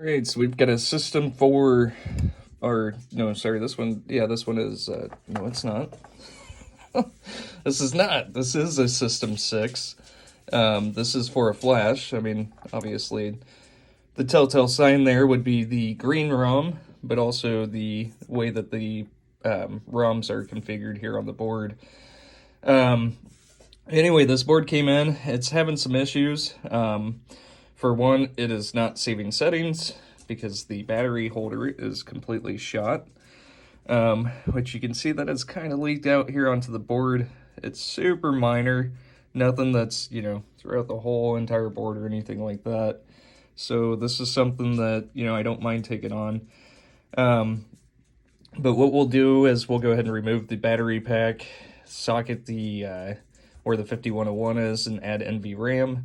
All right, so we've got a system for, or no, sorry, this one, yeah, this one is, no, it's not. This is not. This is a System 6. This is for a flash. I mean, obviously, the telltale sign there would be the green ROM, but also the way that the ROMs are configured here on the board. Anyway, this board came in. It's having some issues. For one, it is not saving settings because the battery holder is completely shot, which you can see that it's kind of leaked out here onto the board. It's super minor, nothing that's, throughout the whole entire board or anything like that. So this is something that, I don't mind taking on. But what we'll do is we'll go ahead and remove the battery pack, socket the where the 5101 is, and add NVRAM.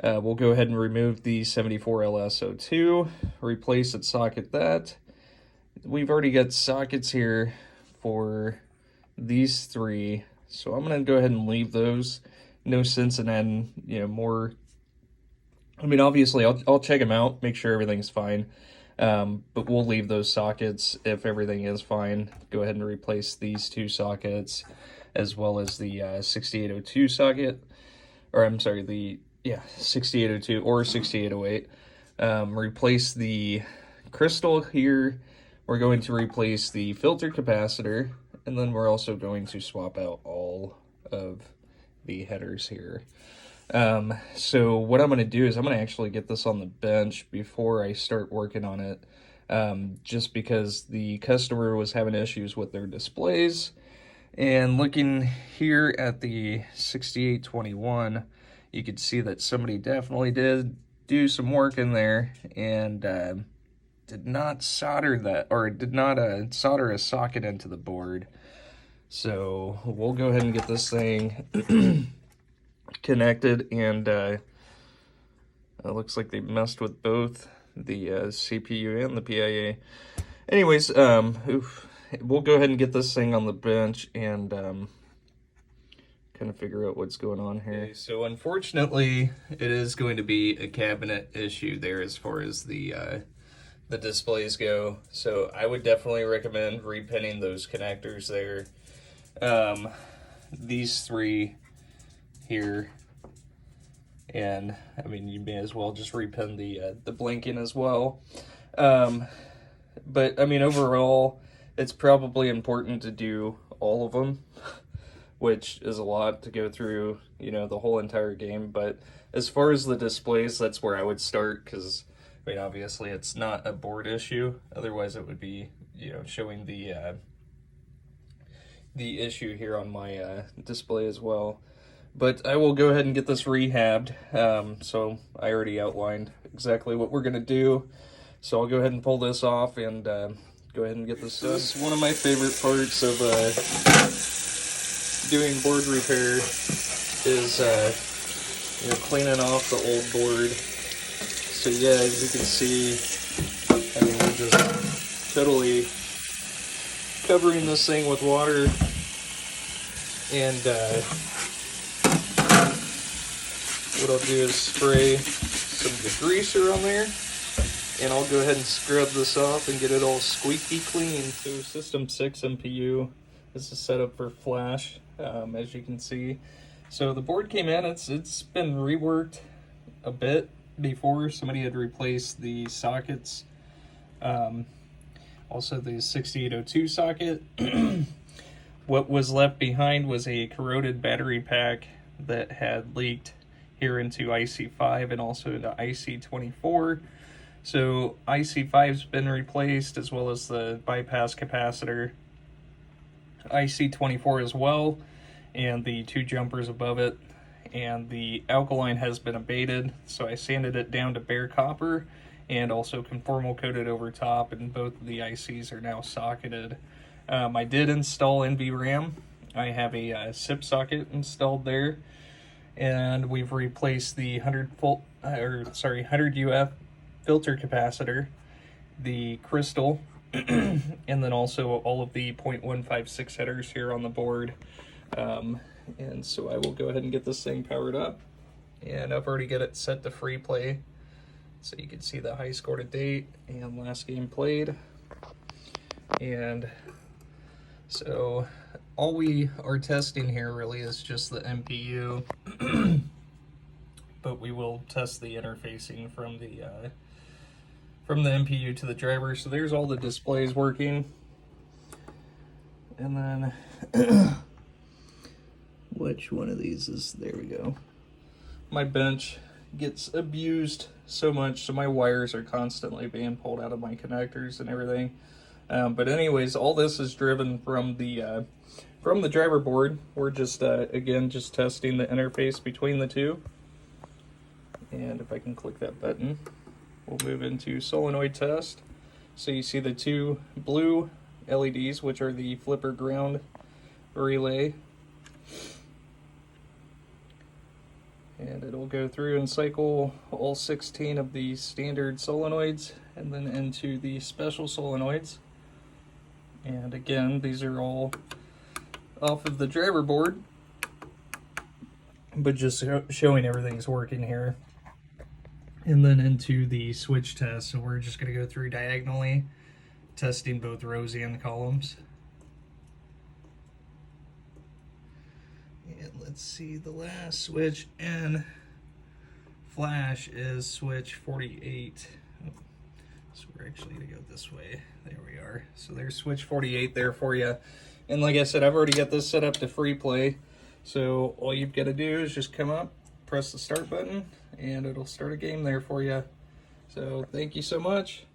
We'll go ahead and remove the 74LSO2, replace it, socket that. We've already got sockets here for these three, so I'm going to go ahead and leave those. No sense in adding, more. I mean, obviously, I'll check them out, make sure everything's fine, but we'll leave those sockets if everything is fine. Go ahead and replace these two sockets, as well as the 6802 socket, or I'm sorry, the 6802 or 6808. Replace the crystal here. We're going to replace the filter capacitor, and then we're also going to swap out all of the headers here. So what I'm going to do is I'm going to actually get this on the bench before I start working on it, just because the customer was having issues with their displays. And looking here at the 6821, you could see that somebody definitely did do some work in there and did not solder that, or did not solder a socket into the board. So we'll go ahead and get this thing connected, and it looks like they messed with both the CPU and the PIA. Anyways, we'll go ahead and get this thing on the bench and kind of figure out what's going on here. Okay, so unfortunately, it is going to be a cabinet issue there as far as the displays go. So I would definitely recommend repinning those connectors there. These three here, and I mean, you may as well just repin the blinking as well. But I mean, overall, it's probably important to do all of them, which is a lot to go through, the whole entire game. But as far as the displays, that's where I would start, because, I mean, obviously it's not a board issue. Otherwise, it would be, showing the issue here on my display as well. But I will go ahead and get this rehabbed. So I already outlined exactly what we're going to do. So I'll go ahead and pull this off and go ahead and get this done. This is one of my favorite parts of doing board repair is cleaning off the old board. So yeah, as you can see, I mean, we're just totally covering this thing with water, and what I'll do is spray some degreaser on there, and I'll go ahead and scrub this off and get it all squeaky clean. So System 6 MPU, this is set up for flash, as you can see. So the board came in, it's been reworked a bit before. Somebody had replaced the sockets, also the 6802 socket. What was left behind was a corroded battery pack that had leaked here into IC5 and also into IC24. So IC5's been replaced, as well as the bypass capacitor, IC24 as well, and the two jumpers above it. And the alkaline has been abated, so I sanded it down to bare copper and also conformal coated over top, and both of the ICs are now socketed. I did install NVRAM. I have a SIP socket installed there, and we've replaced the 100 UF filter capacitor, the crystal, and then also all of the 0.156 headers here on the board. And so I will go ahead and get this thing powered up, and I've already got it set to free play. So you can see the high score to date and last game played. And so all we are testing here really is just the MPU, but we will test the interfacing from the MPU to the driver. So there's all the displays working. And then which one of these is, there we go. My bench gets abused so much, so my wires are constantly being pulled out of my connectors and everything. But anyways, all this is driven from the driver board. We're just again just testing the interface between the two. And if I can click that button, we'll move into solenoid test. So you see the two blue LEDs, which are the flipper ground relay. And it'll go through and cycle all 16 of the standard solenoids and then into the special solenoids. And again, these are all off of the driver board, but just showing everything's working here. And then into the switch test. So we're just going to go through diagonally, testing both rows and columns. And let's see, the last switch and flash is switch 48. So we're actually going to go this way. There we are. So there's switch 48 there for you. And like I said, I've already got this set up to free play. So all you've got to do is just come up, press the start button, and it'll start a game there for you. So thank you so much.